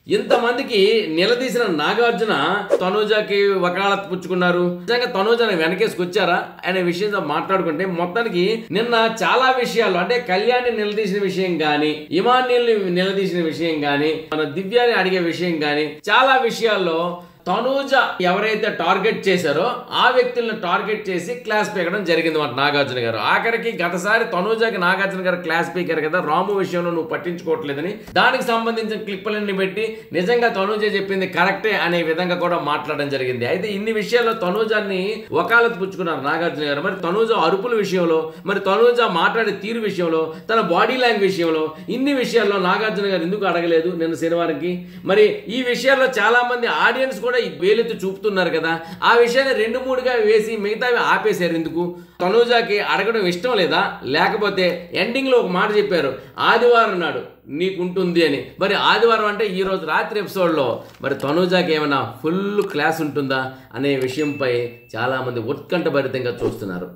ఇంతమందికి నిలదీసిన నాగార్జున తనూజకి వకాలత్ పుచ్చుకున్నారు. నిజంగా తనూజని వెనకేసుకొచ్చారా అనే విషయంతో మాట్లాడుకుంటే మొత్తానికి నిన్న చాలా విషయాలు అంటే కళ్యాణ్ని నిలదీసిన విషయం గాని, ఇమాన్యుల్ని నిలదీసిన విషయం గాని, మన దివ్యాని అడిగే విషయం గాని చాలా విషయాల్లో తనూజ ఎవరైతే టార్గెట్ చేశారో ఆ వ్యక్తులను టార్గెట్ చేసి క్లాస్ పీకడం జరిగింది మాట నాగార్జున గారు. ఆఖరికి గతసారి తనూజకి నాగార్జున గారు క్లాస్ పీకారు కదా, రాము విషయంలో నువ్వు పట్టించుకోవట్లేదని దానికి సంబంధించిన క్లిప్పులన్నీ పెట్టి నిజంగా తనూజ చెప్పింది కరెక్టే అనే విధంగా కూడా మాట్లాడడం జరిగింది. అయితే ఇన్ని విషయాల్లో తనూజాన్ని వకాలత్ పుచ్చుకున్నారు నాగార్జున గారు. మరి తనూజ అరుపుల విషయంలో, మరి తనూజ మాట్లాడే తీరు విషయంలో, తన బాడీ లాంగ్వేజ్ విషయంలో, ఇన్ని విషయాల్లో నాగార్జున గారు ఎందుకు అడగలేదు నిన్న శనివారంకి? మరి ఈ విషయాల్లో చాలా మంది ఆడియన్స్ కూడా ఈ వేలెత్తి చూపుతున్నారు కదా, ఆ విషయాన్ని 2-3గా వేసి మిగతావి ఆపేశారు ఎందుకు? తనూజకి అడగడం ఇష్టం లేదా? లేకపోతే ఎండింగ్ లో ఒక మాట చెప్పారు, ఆదివారం నాడు నీకుంటుంది అని. మరి ఆదివారం అంటే ఈ రోజు రాత్రి ఎపిసోడ్లో మరి తనూజకి ఏమైనా ఫుల్ క్లాస్ ఉంటుందా అనే విషయంపై చాలా మంది ఉత్కంఠభరితంగా చూస్తున్నారు.